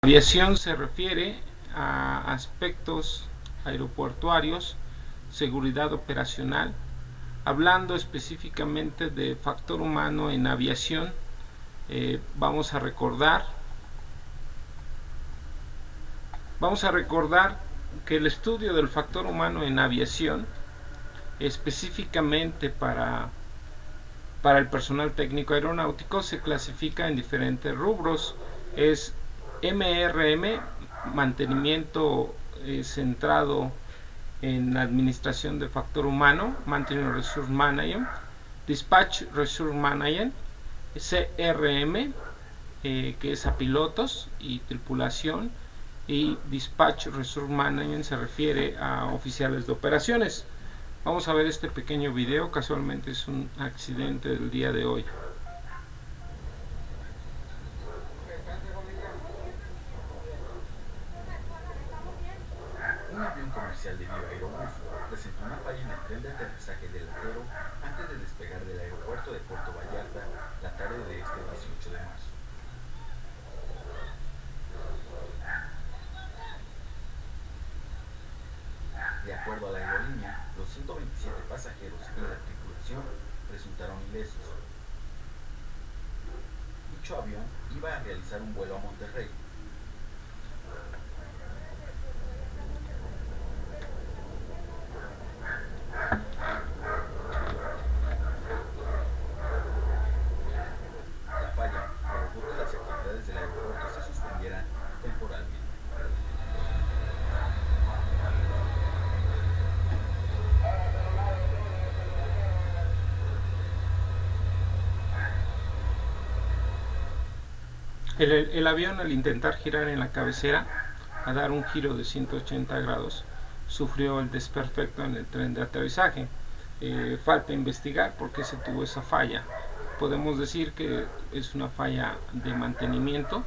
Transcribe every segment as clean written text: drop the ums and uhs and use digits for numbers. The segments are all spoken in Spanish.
Aviación se refiere a aspectos aeroportuarios, seguridad operacional. Hablando específicamente de factor humano en aviación, vamos a recordar que el estudio del factor humano en aviación, específicamente para el personal técnico aeronáutico, se clasifica en diferentes rubros. Es MRM, mantenimiento centrado en la administración de factor humano, Maintenance Resource Management; Dispatch Resource Management; CRM, que es a pilotos y tripulación; y Dispatch Resource Management se refiere a oficiales de operaciones. Vamos a ver este pequeño video, casualmente es un accidente del día de hoy. Un avión comercial de Viva Aerobús presentó una falla en el tren de aterrizaje delantero antes de despegar del aeropuerto de Puerto Vallarta la tarde de este 18 de marzo. De acuerdo a la aerolínea, los 127 pasajeros y la tripulación resultaron ilesos. Dicho avión iba a realizar un vuelo a Monterrey. La falla provocó que las actividades del aeropuerto se suspendieran temporalmente. El avión, al intentar girar en la cabecera, a dar un giro de 180 grados, sufrió el desperfecto en el tren de aterrizaje. Falta investigar por qué se tuvo esa falla. Podemos decir que es una falla de mantenimiento,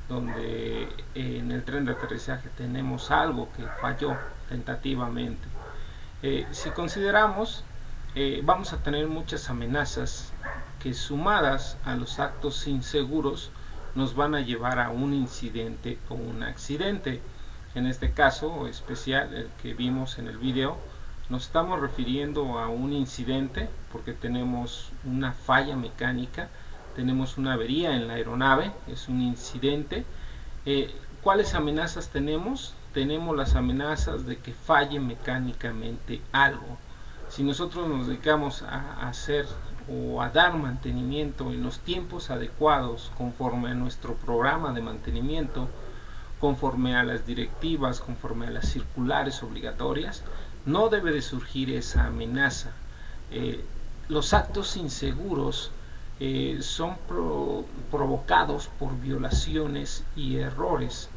donde en el tren de aterrizaje tenemos algo que falló tentativamente. Si consideramos, vamos a tener muchas amenazas que, sumadas a los actos inseguros, nos van a llevar a un incidente o un accidente. En este caso especial, el que vimos en el video, nos estamos refiriendo a un incidente porque tenemos una falla mecánica, tenemos una avería en la aeronave, es un incidente. ¿Cuáles amenazas tenemos? Tenemos las amenazas de que falle mecánicamente algo. Si nosotros nos dedicamos a hacer o a dar mantenimiento en los tiempos adecuados, conforme a nuestro programa de mantenimiento, conforme a las directivas, conforme a las circulares obligatorias, no debe de surgir esa amenaza. Los actos inseguros son provocados por violaciones y errores.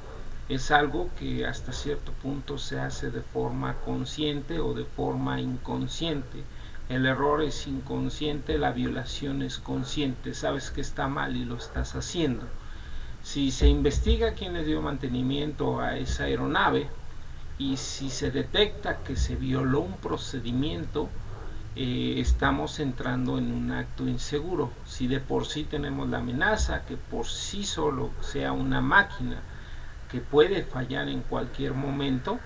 Es algo que hasta cierto punto se hace de forma consciente o de forma inconsciente. El error es inconsciente, la violación es consciente. Sabes que está mal y lo estás haciendo. Si se investiga quién le dio mantenimiento a esa aeronave y si se detecta que se violó un procedimiento, estamos entrando en un acto inseguro. Si de por sí tenemos la amenaza que por sí solo sea una máquina que puede fallar en cualquier momento,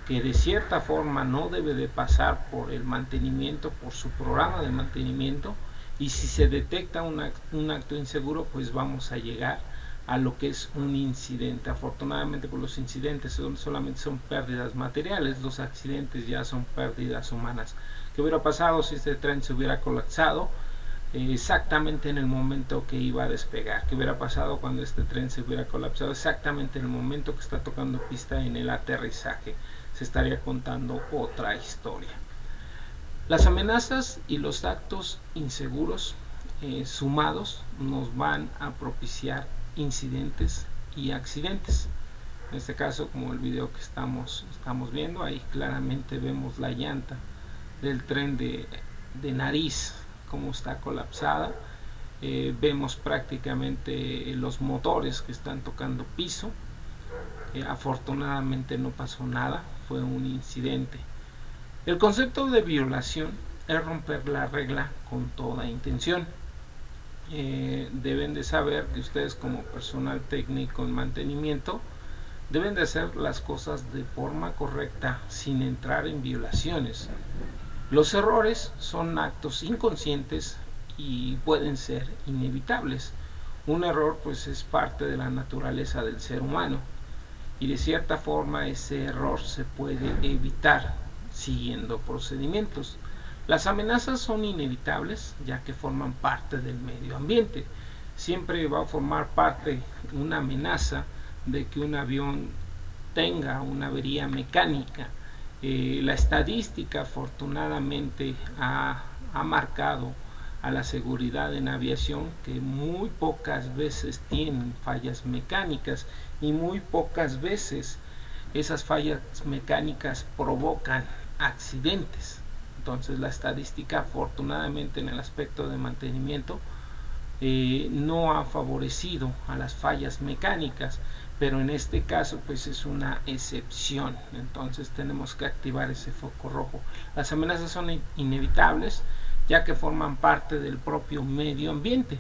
que de cierta forma no debe de pasar por el mantenimiento, por su programa de mantenimiento, y si se detecta un acto inseguro, pues vamos a llegar a lo que es un incidente. Afortunadamente, por los incidentes solamente son pérdidas materiales, los accidentes ya son pérdidas humanas. ¿Qué hubiera pasado si este tren se hubiera colapsado exactamente en el momento que iba a despegar? ¿Qué hubiera pasado cuando este tren se hubiera colapsado exactamente en el momento que está tocando pista en el aterrizaje? Se estaría contando otra historia. Las amenazas y los actos inseguros sumados nos van a propiciar incidentes y accidentes. En este caso, como el video que estamos viendo, ahí claramente vemos la llanta del tren de nariz como está colapsada. Vemos prácticamente los motores que están tocando piso. Afortunadamente no pasó nada, fue un incidente. El concepto de violación es romper la regla con toda intención. deben de saber que ustedes como personal técnico en mantenimiento deben de hacer las cosas de forma correcta sin entrar en violaciones. Los errores son actos inconscientes y pueden ser inevitables. Un error pues es parte de la naturaleza del ser humano y de cierta forma ese error se puede evitar siguiendo procedimientos. Las amenazas son inevitables ya que forman parte del medio ambiente. Siempre va a formar parte una amenaza de que un avión tenga una avería mecánica. La estadística afortunadamente ha marcado a la seguridad en aviación que muy pocas veces tienen fallas mecánicas y muy pocas veces esas fallas mecánicas provocan accidentes. Entonces la estadística afortunadamente en el aspecto de mantenimiento no ha favorecido a las fallas mecánicas, pero en este caso pues es una excepción. Entonces tenemos que activar ese foco rojo. Las amenazas son inevitables ya que forman parte del propio medio ambiente.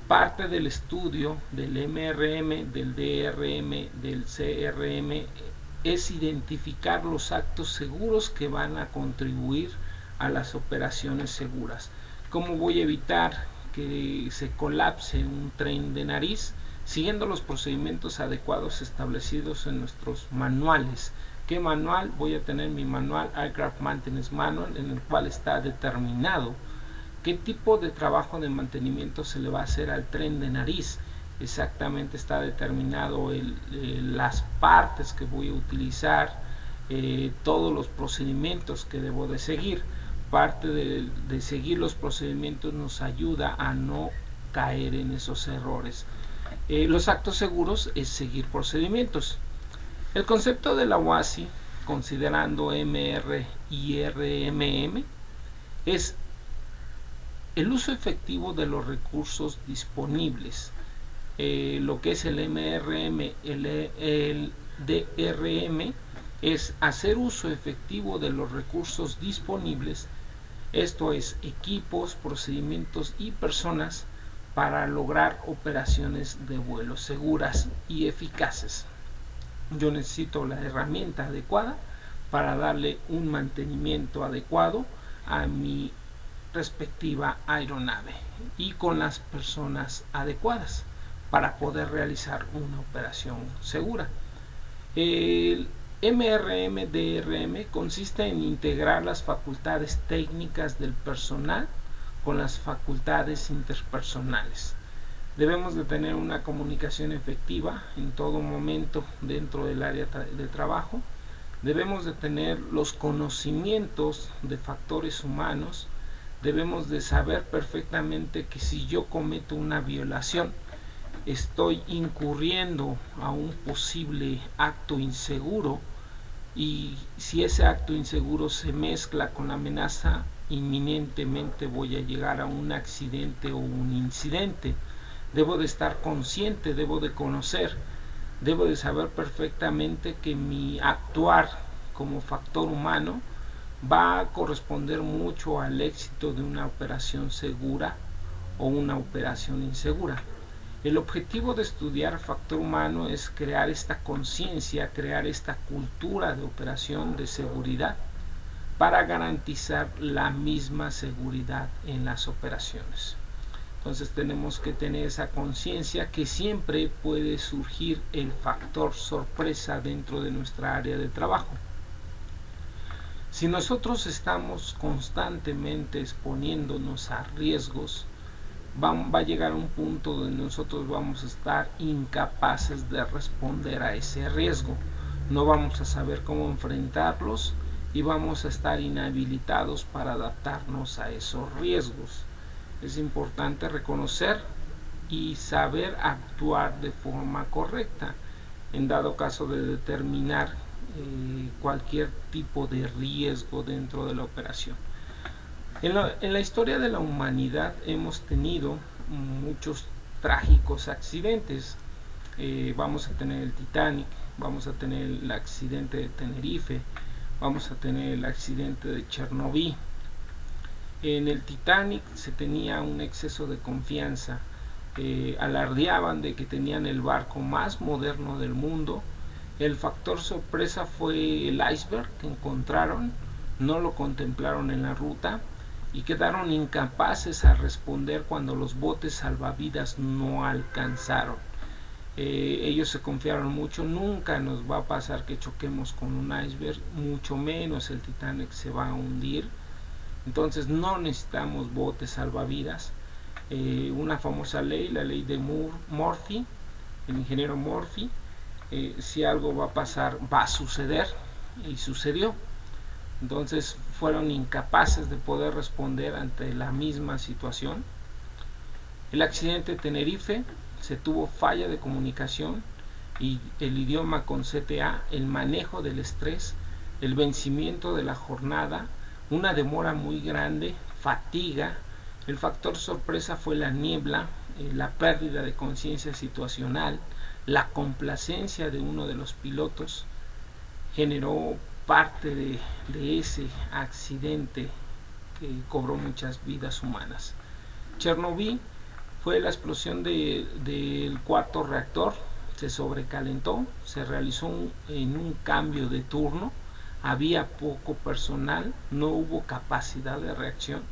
Parte del estudio del MRM, del DRM, del CRM es identificar los actos seguros que van a contribuir a las operaciones seguras. ¿Cómo voy a evitar que se colapse un tren de nariz? Siguiendo los procedimientos adecuados establecidos en nuestros manuales. ¿Qué manual? Voy a tener mi manual Aircraft Maintenance Manual, en el cual está determinado qué tipo de trabajo de mantenimiento se le va a hacer al tren de nariz. Exactamente está determinado las partes que voy a utilizar, todos los procedimientos que debo de seguir. Parte de seguir los procedimientos nos ayuda a no caer en esos errores. Los actos seguros es seguir procedimientos. El concepto de la WASI, considerando MR y RMM, es el uso efectivo de los recursos disponibles. Lo que es el MRM, el DRM, es hacer uso efectivo de los recursos disponibles, esto es equipos, procedimientos y personas para lograr operaciones de vuelo seguras y eficaces. Yo necesito la herramienta adecuada para darle un mantenimiento adecuado a mi respectiva aeronave y con las personas adecuadas para poder realizar una operación segura. El MRM-DRM consiste en integrar las facultades técnicas del personal con las facultades interpersonales. Debemos de tener una comunicación efectiva en todo momento dentro del área de trabajo. Debemos de tener los conocimientos de factores humanos. Debemos de saber perfectamente que si yo cometo una violación, estoy incurriendo a un posible acto inseguro, y si ese acto inseguro se mezcla con la amenaza, inminentemente voy a llegar a un accidente o un incidente. Debo de estar consciente, debo de conocer, debo de saber perfectamente que mi actuar como factor humano va a corresponder mucho al éxito de una operación segura o una operación insegura. El objetivo de estudiar factor humano es crear esta conciencia, crear esta cultura de operación de seguridad para garantizar la misma seguridad en las operaciones. Entonces tenemos que tener esa conciencia que siempre puede surgir el factor sorpresa dentro de nuestra área de trabajo. Si nosotros estamos constantemente exponiéndonos a riesgos, va a llegar a un punto donde nosotros vamos a estar incapaces de responder a ese riesgo. No vamos a saber cómo enfrentarlos y vamos a estar inhabilitados para adaptarnos a esos riesgos. Es importante reconocer y saber actuar de forma correcta en dado caso de determinar cualquier tipo de riesgo dentro de la operación. En la historia de la humanidad hemos tenido muchos trágicos accidentes. Vamos a tener el Titanic, vamos a tener el accidente de Tenerife, vamos a tener el accidente de Chernobyl. En el Titanic se tenía un exceso de confianza, alardeaban de que tenían el barco más moderno del mundo. El factor sorpresa fue el iceberg que encontraron, no lo contemplaron en la ruta y quedaron incapaces a responder cuando los botes salvavidas no alcanzaron. Ellos se confiaron mucho, nunca nos va a pasar que choquemos con un iceberg, mucho menos el Titanic se va a hundir. Entonces no necesitamos botes salvavidas. Una famosa ley, la ley de Murphy, el ingeniero Murphy, si algo va a pasar, va a suceder, y sucedió. Entonces fueron incapaces de poder responder ante la misma situación. El accidente de Tenerife, se tuvo falla de comunicación y el idioma con CTA, el manejo del estrés, el vencimiento de la jornada, una demora muy grande, fatiga. El factor sorpresa fue la niebla, la pérdida de conciencia situacional, la complacencia de uno de los pilotos generó parte de ese accidente que cobró muchas vidas humanas. Chernobyl fue la explosión del cuarto reactor, se sobrecalentó, se realizó en un cambio de turno, había poco personal, no hubo capacidad de reacción,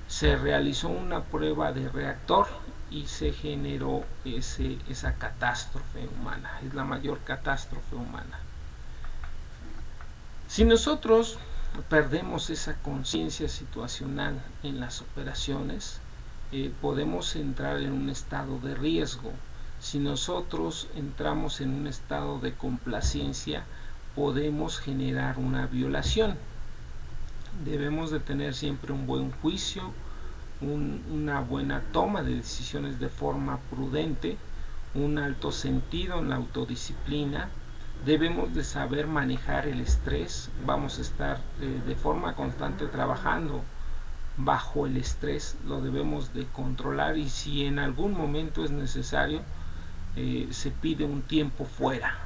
se realizó una prueba de reactor y se generó esa catástrofe humana, es la mayor catástrofe humana. Si nosotros perdemos esa conciencia situacional en las operaciones, podemos entrar en un estado de riesgo. Si nosotros entramos en un estado de complacencia, podemos generar una violación. Debemos de tener siempre un buen juicio, una buena toma de decisiones de forma prudente, un alto sentido en la autodisciplina. Debemos de saber manejar el estrés, vamos a estar de forma constante trabajando bajo el estrés, lo debemos de controlar y si en algún momento es necesario, se pide un tiempo fuera.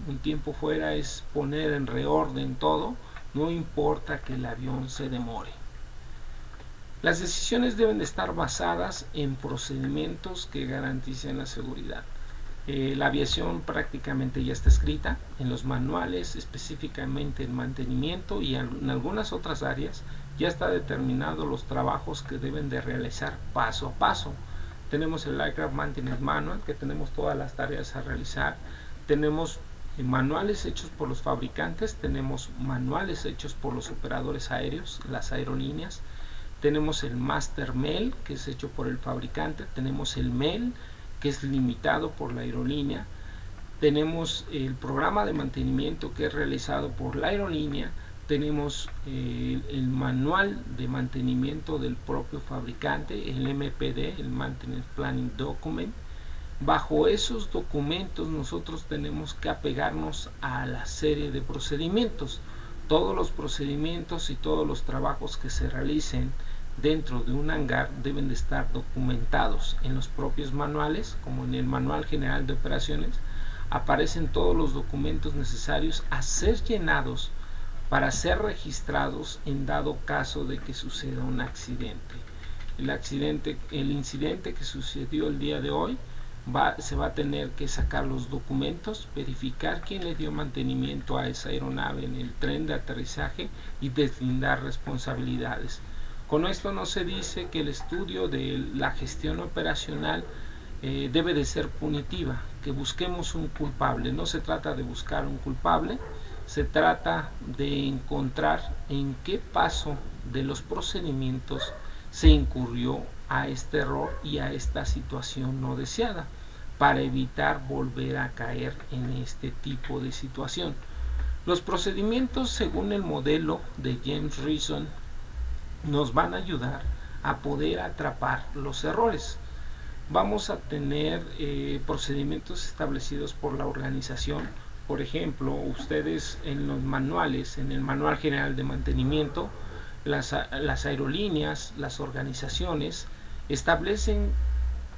Un tiempo fuera es poner en reorden todo, no importa que el avión se demore. Las decisiones deben de estar basadas en procedimientos que garanticen la seguridad. La aviación prácticamente ya está escrita en los manuales, específicamente el mantenimiento y en algunas otras áreas ya está determinado los trabajos que deben de realizar paso a paso. Tenemos el Aircraft Maintenance Manual, que tenemos todas las tareas a realizar, tenemos manuales hechos por los fabricantes, tenemos manuales hechos por los operadores aéreos, las aerolíneas, tenemos el Master MEL, que es hecho por el fabricante, tenemos el MEL, que es limitado por la aerolínea, tenemos el programa de mantenimiento que es realizado por la aerolínea, tenemos el manual de mantenimiento del propio fabricante, el MPD, el Maintenance Planning Document. Bajo esos documentos nosotros tenemos que apegarnos a la serie de procedimientos. Todos los procedimientos y todos los trabajos que se realicen dentro de un hangar deben de estar documentados en los propios manuales, como en el Manual General de Operaciones. Aparecen todos los documentos necesarios a ser llenados para ser registrados en dado caso de que suceda un accidente. El incidente que sucedió el día de hoy, se va a tener que sacar los documentos, verificar quién le dio mantenimiento a esa aeronave en el tren de aterrizaje y deslindar responsabilidades. Con esto no se dice que el estudio de la gestión operacional debe de ser punitiva, que busquemos un culpable. No se trata de buscar un culpable, se trata de encontrar en qué paso de los procedimientos se incurrió a este error y a esta situación no deseada, para evitar volver a caer en este tipo de situación. Los procedimientos según el modelo de James Reason nos van a ayudar a poder atrapar los errores. Vamos a tener procedimientos establecidos por la organización. Por ejemplo, ustedes en los manuales, en el Manual General de Mantenimiento, las aerolíneas, las organizaciones establecen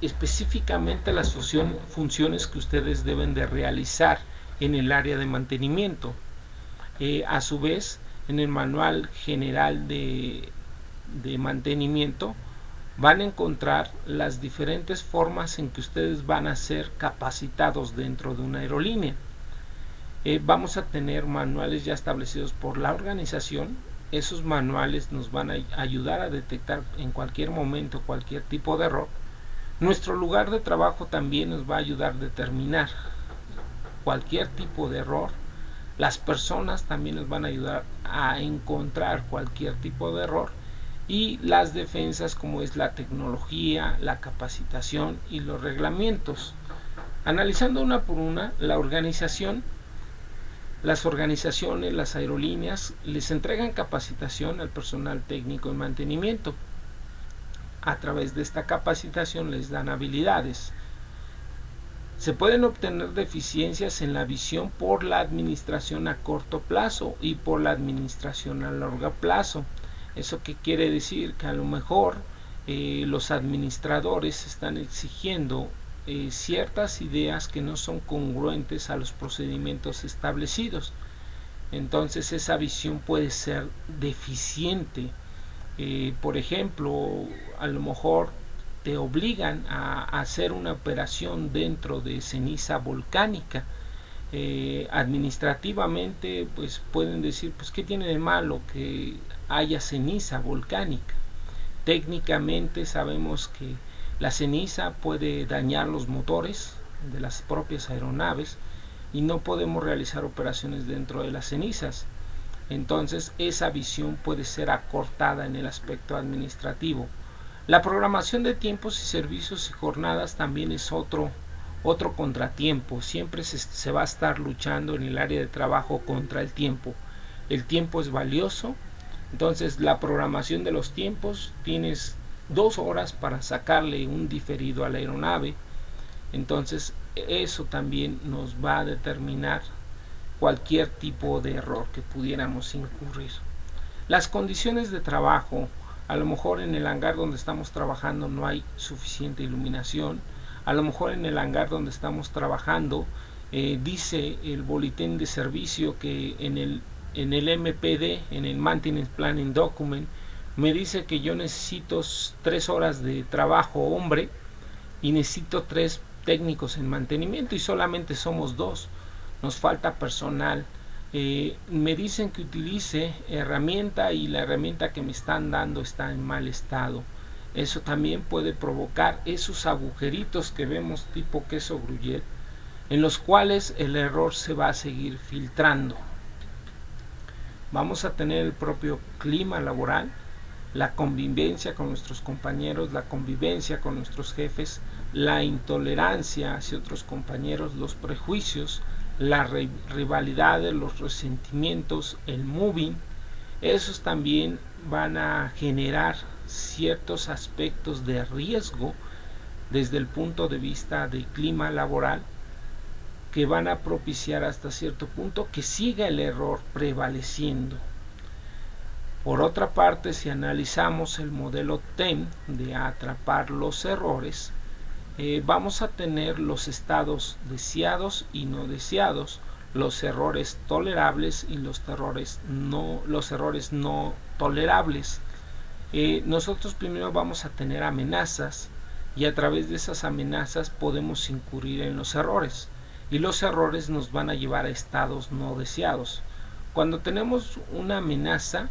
específicamente las funciones que ustedes deben de realizar en el área de mantenimiento. A su vez, en el Manual General de de mantenimiento, van a encontrar las diferentes formas en que ustedes van a ser capacitados dentro de una aerolínea. Vamos a tener manuales ya establecidos por la organización. Esos manuales nos van a ayudar a detectar en cualquier momento cualquier tipo de error. Nuestro lugar de trabajo también nos va a ayudar a determinar cualquier tipo de error. Las personas también nos van a ayudar a encontrar cualquier tipo de error, y las defensas, como es la tecnología, la capacitación y los reglamentos. Analizando una por una, las organizaciones, las aerolíneas les entregan capacitación al personal técnico en mantenimiento. A través de esta capacitación les dan habilidades. Se pueden obtener deficiencias en la visión por la administración a corto plazo y por la administración a largo plazo. ¿Eso qué quiere decir? Que a lo mejor los administradores están exigiendo ciertas ideas que no son congruentes a los procedimientos establecidos. Entonces esa visión puede ser deficiente. Por ejemplo, a lo mejor te obligan a hacer una operación dentro de ceniza volcánica. Administrativamente pues pueden decir, pues qué tiene de malo que haya ceniza volcánica. Técnicamente sabemos que la ceniza puede dañar los motores de las propias aeronaves y no podemos realizar operaciones dentro de las cenizas. Entonces esa visión puede ser acortada en el aspecto administrativo. La programación de tiempos y servicios y jornadas también es otro contratiempo. Siempre se va a estar luchando en el área de trabajo contra el tiempo. El tiempo es valioso, entonces la programación de los tiempos, tienes 2 horas para sacarle un diferido a la aeronave. Entonces eso también nos va a determinar cualquier tipo de error que pudiéramos incurrir. Las condiciones de trabajo, a lo mejor en el hangar donde estamos trabajando no hay suficiente iluminación, a lo mejor en el hangar donde estamos trabajando dice el boletín de servicio que en el MPD, en el Maintenance Planning Document, me dice que yo necesito 3 horas de trabajo hombre y necesito 3 técnicos en mantenimiento y solamente somos 2, nos falta personal. Me dicen que utilice herramienta y la herramienta que me están dando está en mal estado. Eso también puede provocar esos agujeritos que vemos tipo queso gruyere, en los cuales el error se va a seguir filtrando. Vamos a tener el propio clima laboral, la convivencia con nuestros compañeros, la convivencia con nuestros jefes, la intolerancia hacia otros compañeros, los prejuicios, las rivalidades, los resentimientos, el moving. Esos también van a generar ciertos aspectos de riesgo desde el punto de vista del clima laboral, que van a propiciar hasta cierto punto que siga el error prevaleciendo. Por otra parte, si analizamos el modelo TEM de atrapar los errores, vamos a tener los estados deseados y no deseados, los errores tolerables y los errores no tolerables. Nosotros primero vamos a tener amenazas, y a través de esas amenazas podemos incurrir en los errores, y los errores nos van a llevar a estados no deseados. Cuando tenemos una amenaza,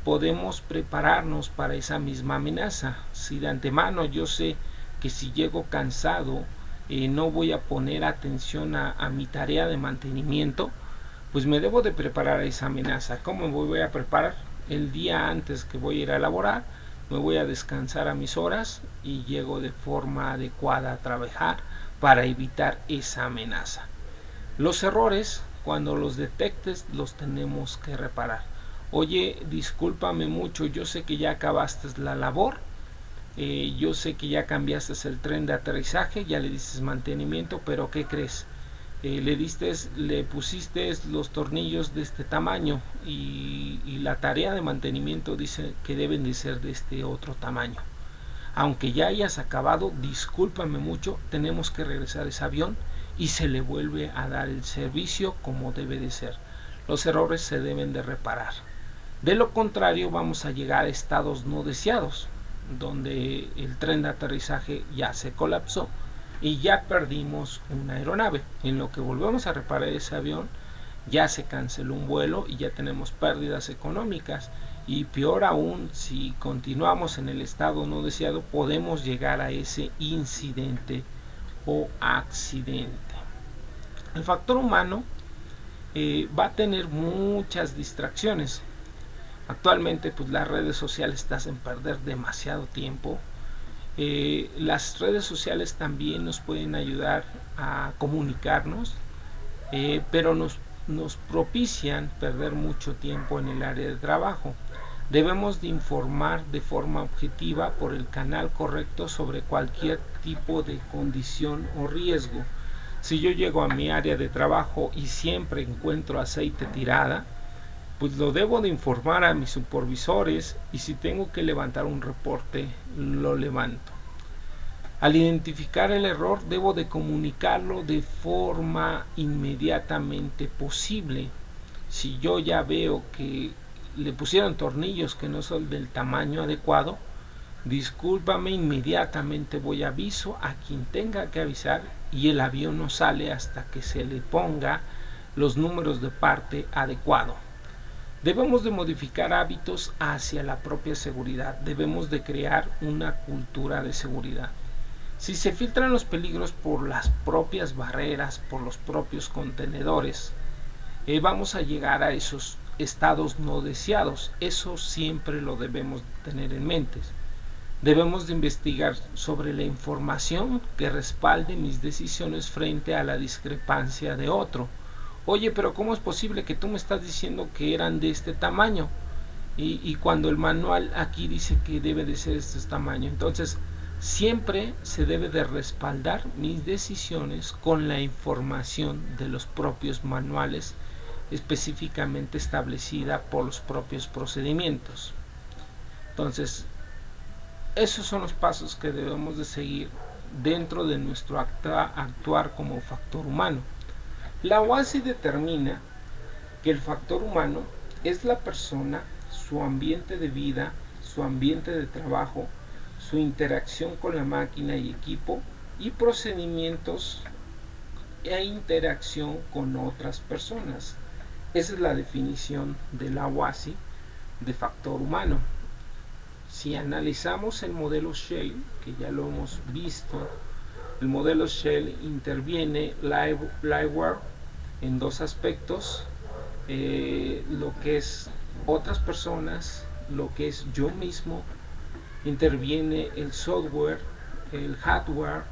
podemos prepararnos para esa misma amenaza. Si de antemano yo sé que si llego cansado no voy a poner atención a mi tarea de mantenimiento, pues me debo de preparar a esa amenaza. ¿Cómo me voy a preparar? El día antes que voy a ir a laborar, me voy a descansar a mis horas y llego de forma adecuada a trabajar para evitar esa amenaza. Los errores, cuando los detectes, los tenemos que reparar. Oye, discúlpame mucho, yo sé que ya acabaste la labor, yo sé que ya cambiaste el tren de aterrizaje, ya le diste mantenimiento, pero ¿qué crees? Le pusiste los tornillos de este tamaño y la tarea de mantenimiento dice que deben de ser de este otro tamaño. Aunque ya hayas acabado, discúlpame mucho, tenemos que regresar ese avión y se le vuelve a dar el servicio como debe de ser. Los errores se deben de reparar. De lo contrario, vamos a llegar a estados no deseados, donde el tren de aterrizaje ya se colapsó y ya perdimos una aeronave. En lo que volvemos a reparar ese avión, ya se canceló un vuelo y ya tenemos pérdidas económicas. Y peor aún, si continuamos en el estado no deseado, podemos llegar a ese incidente o accidente. El factor humano va a tener muchas distracciones. Actualmente pues las redes sociales te hacen perder demasiado tiempo. Las redes sociales también nos pueden ayudar a comunicarnos, pero nos propician perder mucho tiempo en el área de trabajo. Debemos de informar de forma objetiva por el canal correcto sobre cualquier tipo de condición o riesgo. Si yo llego a mi área de trabajo y siempre encuentro aceite tirada, pues lo debo de informar a mis supervisores, y si tengo que levantar un reporte, lo levanto. Al identificar el error, debo de comunicarlo de forma inmediatamente posible. Si yo ya veo que le pusieron tornillos que no son del tamaño adecuado, discúlpame, inmediatamente voy a aviso a quien tenga que avisar, y el avión no sale hasta que se le ponga los números de parte adecuado. Debemos de modificar hábitos hacia la propia seguridad. Debemos de crear una cultura de seguridad. Si se filtran los peligros por las propias barreras, por los propios contenedores, vamos a llegar a esos estados no deseados. Eso siempre lo debemos tener en mente. Debemos de investigar sobre la información que respalde mis decisiones frente a la discrepancia de otro. Oye, pero ¿cómo es posible que tú me estás diciendo que eran de este tamaño? Y cuando el manual aquí dice que debe de ser este tamaño. Entonces, siempre se debe de respaldar mis decisiones con la información de los propios manuales, específicamente establecida por los propios procedimientos. Entonces, esos son los pasos que debemos de seguir dentro de nuestro actuar como factor humano. La OASI determina que el factor humano es la persona, su ambiente de vida, su ambiente de trabajo, su interacción con la máquina y equipo, y procedimientos e interacción con otras personas. Esa es la definición de la OASI de factor humano. Si analizamos el modelo Shell, que ya lo hemos visto, el modelo Shell interviene Liveware en dos aspectos, lo que es otras personas, lo que es yo mismo. Interviene el software, el hardware,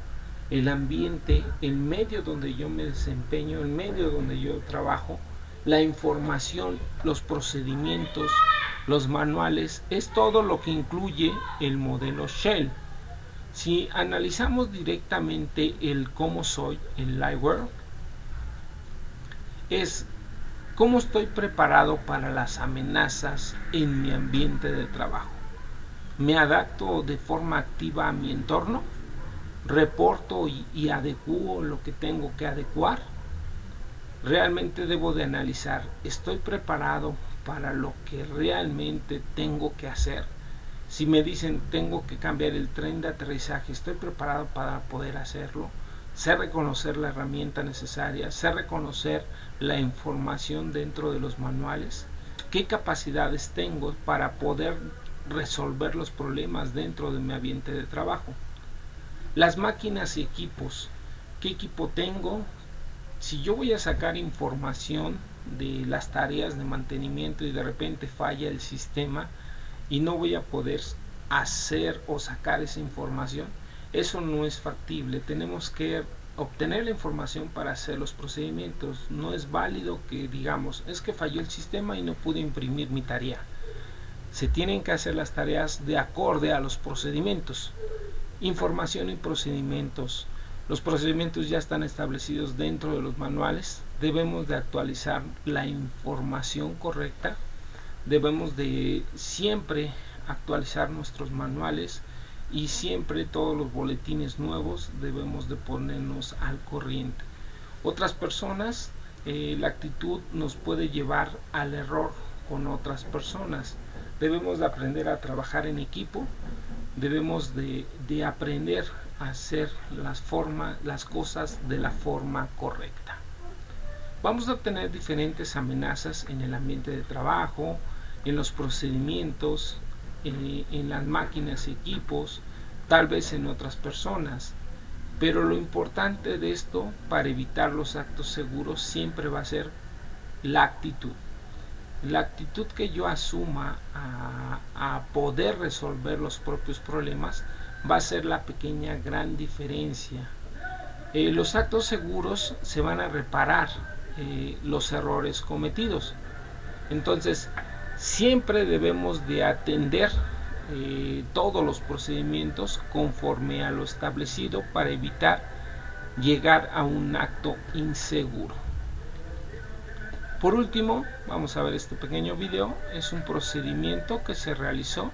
el ambiente, el medio donde yo me desempeño, el medio donde yo trabajo, la información, los procedimientos, los manuales. Es todo lo que incluye el modelo Shell. Si analizamos directamente el cómo soy, el Liveware, es cómo estoy preparado para las amenazas en mi ambiente de trabajo. Me adapto de forma activa a mi entorno, reporto y adecuo lo que tengo que adecuar. Realmente debo de analizar, ¿estoy preparado para lo que realmente tengo que hacer? Si me dicen tengo que cambiar el tren de aterrizaje, ¿estoy preparado para poder hacerlo? Sé reconocer la herramienta necesaria, sé reconocer la información dentro de los manuales, qué capacidades tengo para poder resolver los problemas dentro de mi ambiente de trabajo. Las máquinas y equipos, ¿qué equipo tengo? Si yo voy a sacar información de las tareas de mantenimiento y de repente falla el sistema y no voy a poder hacer o sacar esa información, eso no es factible. Tenemos que obtener la información para hacer los procedimientos. No es válido que digamos, es que falló el sistema y no pude imprimir mi tarea. Se tienen que hacer las tareas de acorde a los procedimientos. Información y procedimientos. Los procedimientos ya están establecidos dentro de los manuales. Debemos de actualizar la información correcta. Debemos de siempre actualizar nuestros manuales, y siempre todos los boletines nuevos debemos de ponernos al corriente. Otras personas, la actitud nos puede llevar al error con otras personas. Debemos de aprender a trabajar en equipo, debemos de aprender a hacer las cosas de la forma correcta. Vamos a tener diferentes amenazas en el ambiente de trabajo, en los procedimientos, en las máquinas y equipos, tal vez en otras personas. Pero lo importante de esto, para evitar los actos seguros, siempre va a ser la actitud. La actitud que yo asuma a poder resolver los propios problemas va a ser la pequeña gran diferencia. Los actos seguros se van a reparar los errores cometidos. Entonces, siempre debemos de atender todos los procedimientos conforme a lo establecido para evitar llegar a un acto inseguro. Por último, vamos a ver este pequeño video. Es un procedimiento que se realizó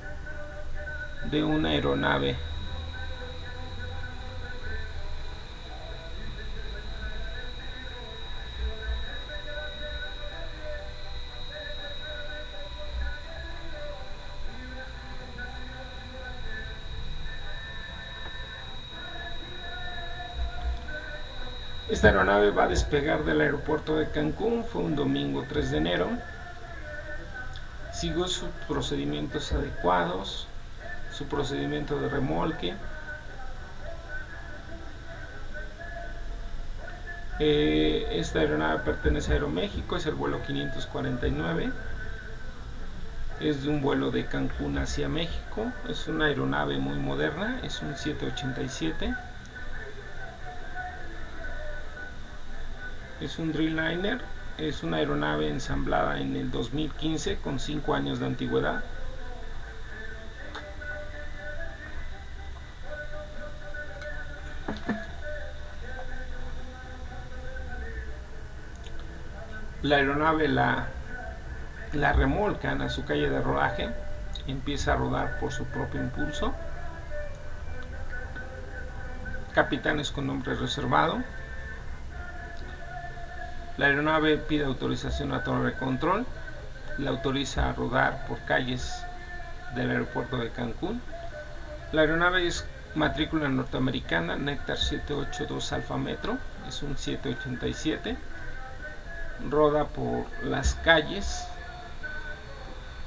de una aeronave. Esta aeronave va a despegar del aeropuerto de Cancún, fue un domingo 3 de enero. Siguió sus procedimientos adecuados, su procedimiento de remolque. Esta aeronave pertenece a Aeroméxico, es el vuelo 549. Es de un vuelo de Cancún hacia México, es una aeronave muy moderna, es un 787. Es un Dreamliner, es una aeronave ensamblada en el 2015 con 5 años de antigüedad. La aeronave la remolcan a su calle de rodaje, empieza a rodar por su propio impulso. Capitanes con nombre reservado. La aeronave pide autorización a torre de control, la autoriza a rodar por calles del aeropuerto de Cancún. La aeronave es matrícula norteamericana, Nectar 782 Alfa Metro, es un 787. Roda por las calles,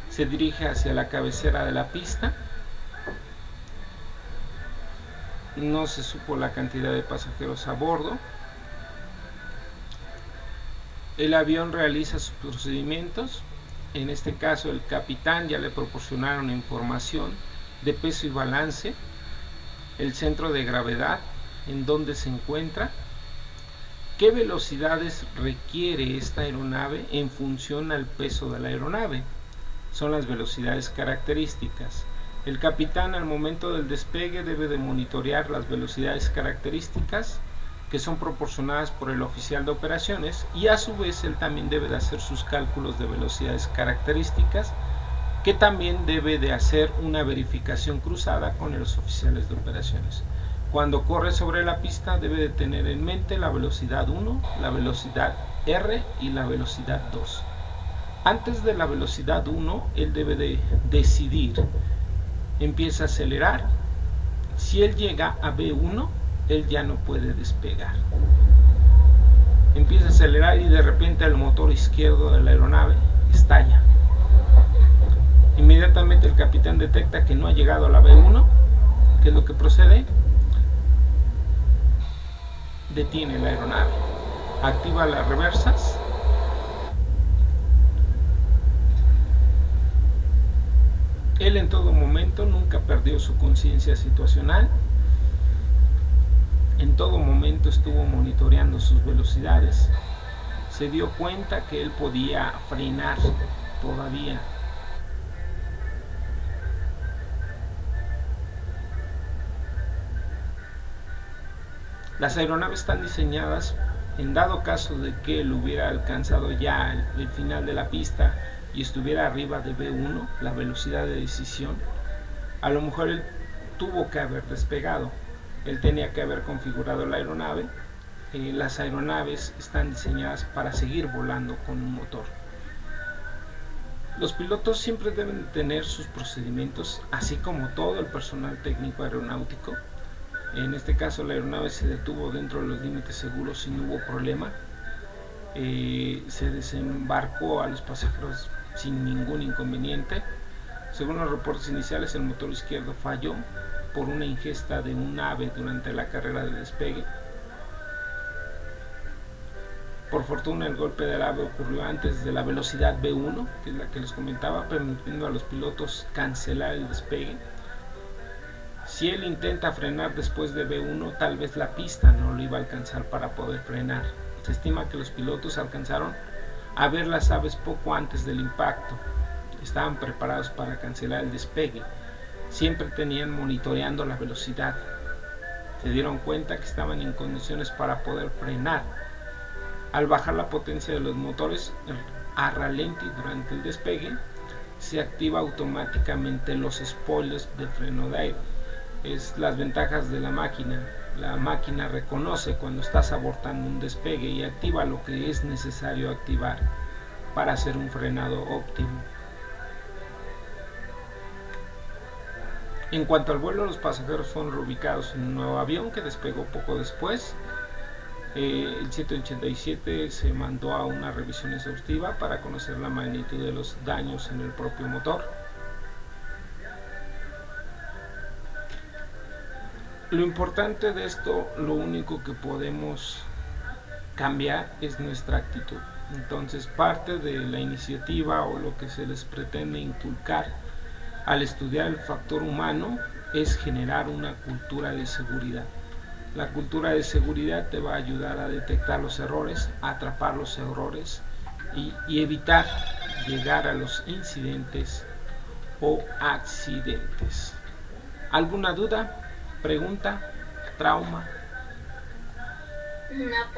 se dirige hacia la cabecera de la pista. No se supo la cantidad de pasajeros a bordo. El avión realiza sus procedimientos. En este caso, el capitán ya le proporcionaron información de peso y balance, el centro de gravedad, en dónde se encuentra, qué velocidades requiere esta aeronave en función al peso de la aeronave. Son las velocidades características. El capitán, al momento del despegue, debe de monitorear las velocidades características que son proporcionadas por el oficial de operaciones, y a su vez él también debe de hacer sus cálculos de velocidades características, que también debe de hacer una verificación cruzada con los oficiales de operaciones. Cuando corre sobre la pista debe de tener en mente la velocidad 1, la velocidad R y la velocidad 2. Antes de la velocidad 1 él debe de decidir, empieza a acelerar. Si él llega a B1, él ya no puede despegar. Empieza a acelerar y de repente el motor izquierdo de la aeronave estalla. Inmediatamente el capitán detecta que no ha llegado a la B1. ¿Qué es lo que procede? Detiene la aeronave, activa las reversas, él en todo momento nunca perdió su conciencia situacional, en todo momento estuvo monitoreando sus velocidades, se dio cuenta que él podía frenar todavía. Las aeronaves están diseñadas, en dado caso de que él hubiera alcanzado ya el final de la pista y estuviera arriba de B1, la velocidad de decisión, a lo mejor él tuvo que haber despegado. Él tenía que haber configurado la aeronave. Las aeronaves están diseñadas para seguir volando con un motor. Los pilotos siempre deben tener sus procedimientos, así como todo el personal técnico aeronáutico. En este caso la aeronave se detuvo dentro de los límites seguros y no hubo problema. Se desembarcó a los pasajeros sin ningún inconveniente. Según los reportes iniciales, el motor izquierdo falló por una ingesta de un ave durante la carrera de despegue. Por fortuna, el golpe del ave ocurrió antes de la velocidad V1, que es la que les comentaba, permitiendo a los pilotos cancelar el despegue. Si él intenta frenar después de V1, tal vez la pista no lo iba a alcanzar para poder frenar. Se estima que los pilotos alcanzaron a ver las aves poco antes del impacto. Estaban preparados para cancelar el despegue. Siempre tenían monitoreando la velocidad. Se dieron cuenta que estaban en condiciones para poder frenar. Al bajar la potencia de los motores a ralenti durante el despegue, se activa automáticamente los spoilers de freno de aire. Es las ventajas de la máquina. La máquina reconoce cuando estás abortando un despegue y activa lo que es necesario activar para hacer un frenado óptimo. En cuanto al vuelo, los pasajeros fueron reubicados en un nuevo avión que despegó poco después. El 787 se mandó a una revisión exhaustiva para conocer la magnitud de los daños en el propio motor. Lo importante de esto, lo único que podemos cambiar es nuestra actitud. Entonces, parte de la iniciativa o lo que se les pretende inculcar al estudiar el factor humano es generar una cultura de seguridad. La cultura de seguridad te va a ayudar a detectar los errores, a atrapar los errores y evitar llegar a los incidentes o accidentes. ¿Alguna duda, pregunta, trauma? No.